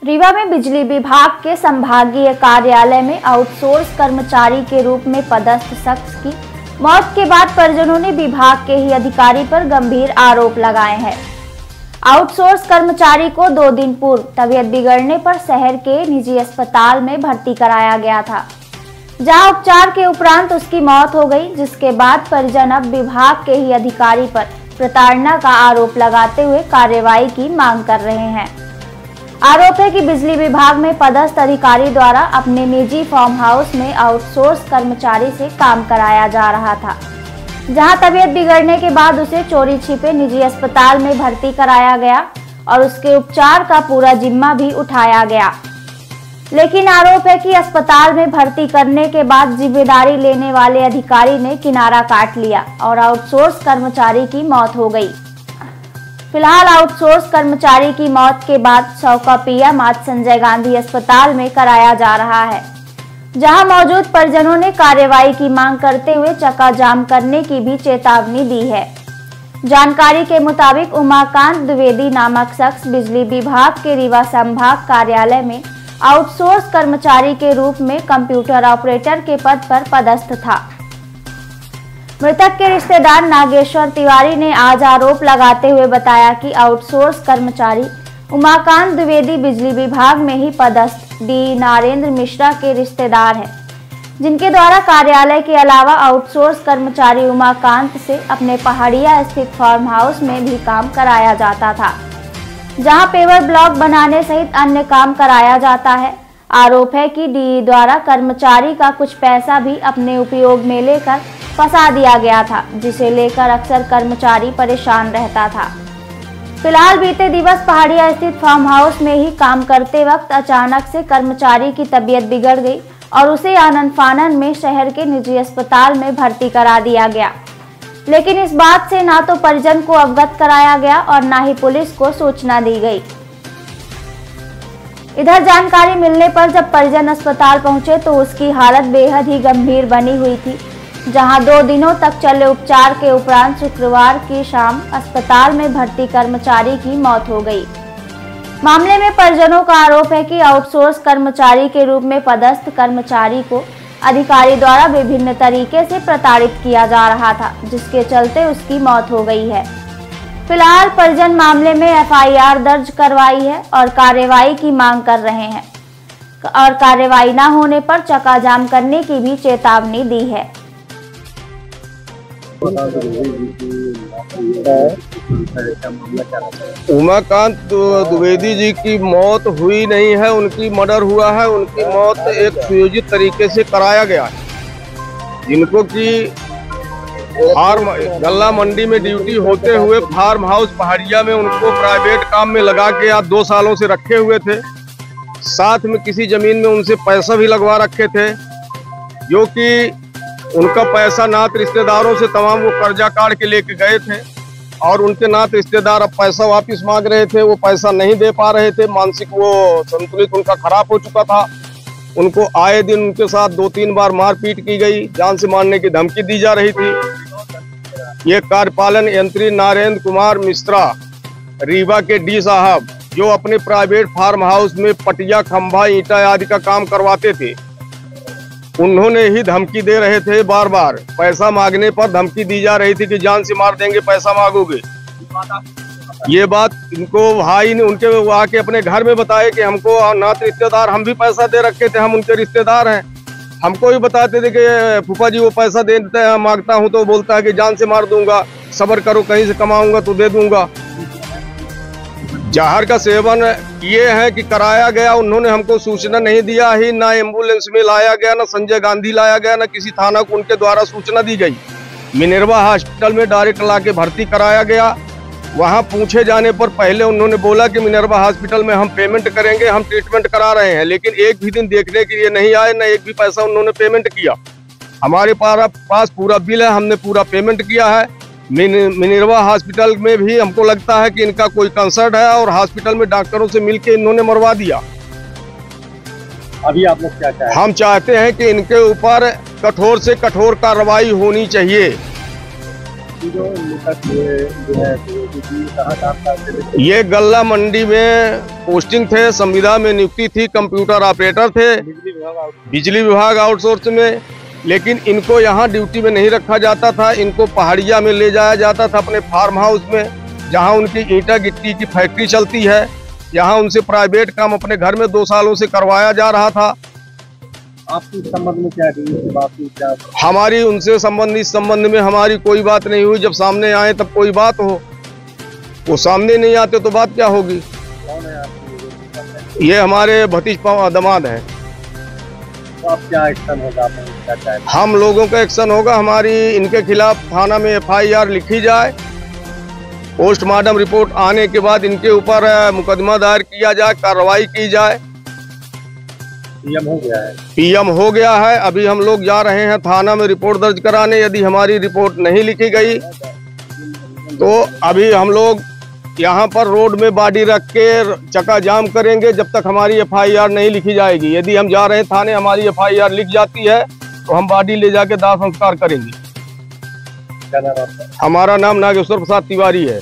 रीवा में बिजली विभाग के संभागीय कार्यालय में आउटसोर्स कर्मचारी के रूप में पदस्थ शख्स की मौत के बाद परिजनों ने विभाग के ही अधिकारी पर गंभीर आरोप लगाए हैं। आउटसोर्स कर्मचारी को 2 दिन पूर्व तबीयत बिगड़ने पर शहर के निजी अस्पताल में भर्ती कराया गया था, जहां उपचार के उपरांत उसकी मौत हो गई, जिसके बाद परिजन अब विभाग के ही अधिकारी पर प्रताड़ना का आरोप लगाते हुए कार्रवाई की मांग कर रहे हैं। आरोप है कि बिजली विभाग में पदस्थ अधिकारी द्वारा अपने निजी फार्म हाउस में आउटसोर्स कर्मचारी से काम कराया जा रहा था, जहां तबीयत बिगड़ने के बाद उसे चोरी छिपे निजी अस्पताल में भर्ती कराया गया और उसके उपचार का पूरा जिम्मा भी उठाया गया। लेकिन आरोप है कि अस्पताल में भर्ती करने के बाद जिम्मेदारी लेने वाले अधिकारी ने किनारा काट लिया और आउटसोर्स कर्मचारी की मौत हो गई। फिलहाल आउटसोर्स कर्मचारी की मौत के बाद शव का पीएम आज संजय गांधी अस्पताल में कराया जा रहा है, जहां मौजूद परिजनों ने कार्रवाई की मांग करते हुए चक्का जाम करने की भी चेतावनी दी है। जानकारी के मुताबिक उमाकांत द्विवेदी नामक शख्स बिजली विभाग के रीवा संभाग कार्यालय में आउटसोर्स कर्मचारी के रूप में कंप्यूटर ऑपरेटर के पद पर पदस्थ था। मृतक के रिश्तेदार नागेश्वर तिवारी ने आज आरोप लगाते हुए बताया कि आउटसोर्स कर्मचारी उमाकांत द्विवेदी बिजली विभाग में ही पदस्थ डी नरेंद्र मिश्रा के रिश्तेदार हैं, जिनके द्वारा कार्यालय के अलावा आउटसोर्स कर्मचारी उमाकांत से अपने पहाड़िया स्थित फार्म हाउस में भी काम कराया जाता था, जहां पेवर ब्लॉक बनाने सहित अन्य काम कराया जाता है। आरोप है कि डी द्वारा कर्मचारी का कुछ पैसा भी अपने उपयोग में लेकर फंसा दिया गया था, जिसे लेकर अक्सर कर्मचारी परेशान रहता था। फिलहाल बीते दिवस पहाड़िया स्थित फार्म हाउस में ही काम करते वक्त अचानक से कर्मचारी की तबीयत बिगड़ गई और उसे आनन फानन में शहर के निजी अस्पताल में भर्ती करा दिया गया। लेकिन इस बात से ना तो परिजन को अवगत कराया गया और ना ही पुलिस को सूचना दी गई। इधर जानकारी मिलने पर जब परिजन अस्पताल पहुंचे तो उसकी हालत बेहद ही गंभीर बनी हुई थी, जहां 2 दिनों तक चले उपचार के उपरांत शुक्रवार की शाम अस्पताल में भर्ती कर्मचारी की मौत हो गई। मामले में परिजनों का आरोप है कि आउटसोर्स कर्मचारी के रूप में पदस्थ कर्मचारी को अधिकारी द्वारा विभिन्न तरीके से प्रताड़ित किया जा रहा था, जिसके चलते उसकी मौत हो गई है। फिलहाल परिजन मामले में एफआईआर दर्ज करवाई है और कार्रवाई की मांग कर रहे हैं और कार्रवाई न होने पर चक्का जाम करने की भी चेतावनी दी है। उमाकांत द्विवेदी जी की मौत हुई नहीं है, उनकी मर्डर हुआ है। उनकी मौत एक सुयोजित तरीके से कराया गया है, जिनको कि गल्ला मंडी में ड्यूटी होते हुए फार्म हाउस पहाड़िया में उनको प्राइवेट काम में लगा के आज 2 सालों से रखे हुए थे। साथ में किसी जमीन में उनसे पैसा भी लगवा रखे थे, जो कि उनका पैसा नात रिश्तेदारों से तमाम वो कर्जा काट के लेके गए थे और उनके नात रिश्तेदार अब पैसा वापस मांग रहे थे। वो पैसा नहीं दे पा रहे थे, मानसिक वो संतुलित उनका खराब हो चुका था। उनको आए दिन उनके साथ 2-3 बार मारपीट की गई, जान से मारने की धमकी दी जा रही थी। ये कार्यपालन यंत्री नरेंद्र कुमार मिश्रा रीवा के डी साहब, जो अपने प्राइवेट फार्म हाउस में पटिया, खंभा, ईंटा आदि का काम करवाते थे, उन्होंने ही धमकी दे रहे थे। बार बार पैसा मांगने पर धमकी दी जा रही थी कि जान से मार देंगे पैसा मांगोगे। ये बात इनको भाई ने उनके आके अपने घर में बताए कि हमको नात रिश्तेदार, हम भी पैसा दे रखे थे, हम उनके रिश्तेदार हैं। हमको भी बताते थे कि फूफा जी वो पैसा देते हैं, मांगता हूँ तो बोलता है कि जान से मार दूंगा, सब्र करो, कहीं से कमाऊंगा तो दे दूंगा। जहर का सेवन ये है कि कराया गया, उन्होंने हमको सूचना नहीं दिया ही, ना एम्बुलेंस में लाया गया, ना संजय गांधी लाया गया, ना किसी थाना को उनके द्वारा सूचना दी गई। मिनर्वा हॉस्पिटल में डायरेक्ट लाके भर्ती कराया गया। वहां पूछे जाने पर पहले उन्होंने बोला कि मिनर्वा हॉस्पिटल में हम पेमेंट करेंगे, हम ट्रीटमेंट करा रहे हैं, लेकिन एक भी दिन देखने के लिए नहीं आए, न एक भी पैसा उन्होंने पेमेंट किया। हमारे पास पूरा बिल है, हमने पूरा पेमेंट किया है। मिनर्वा हॉस्पिटल में भी हमको लगता है कि इनका कोई कंसर्ट है और हॉस्पिटल में डॉक्टरों से मिलके इन्होंने मरवा दिया। अभी आप लोग क्या चाहते हैं? हम चाहते हैं कि इनके ऊपर कठोर से कठोर कार्रवाई होनी चाहिए। जो मृतक जो है कहाँ काम करते थे? ये गल्ला मंडी में पोस्टिंग थे, संविदा में नियुक्ति थी, कंप्यूटर ऑपरेटर थे बिजली विभाग आउटसोर्स में। लेकिन इनको यहाँ ड्यूटी में नहीं रखा जाता था, इनको पहाड़िया में ले जाया जाता था अपने फार्म हाउस में, जहाँ उनकी ईंटा गिट्टी की फैक्ट्री चलती है। यहाँ उनसे प्राइवेट काम अपने घर में 2 सालों से करवाया जा रहा था। आपकी संबंध में क्या बात हुई? क्या हमारी उनसे संबंध में हमारी कोई बात नहीं हुई। जब सामने आए तब कोई बात हो, वो सामने नहीं आते तो बात क्या होगी? कौन है आपकी? ये हमारे भतीज दामाद है। तो आप क्या एक्शन होगा? आप क्या चाहते हैं? हम लोगों का एक्शन होगा, हमारी इनके खिलाफ थाना में FIR लिखी जाए, पोस्टमार्टम रिपोर्ट आने के बाद इनके ऊपर मुकदमा दायर किया जाए, कार्रवाई की जाए। PM हो गया है? PM हो गया है। अभी हम लोग जा रहे हैं थाना में रिपोर्ट दर्ज कराने। यदि हमारी रिपोर्ट नहीं लिखी गई तो अभी हम लोग यहाँ पर रोड में बॉडी रख के चक्का जाम करेंगे जब तक हमारी FIR नहीं लिखी जाएगी। यदि हम जा रहे हैं थाने, हमारी FIR लिख जाती है तो हम बॉडी ले जाके दाह संस्कार करेंगे। क्या नाम आपका? हमारा नाम नागेश्वर प्रसाद तिवारी है।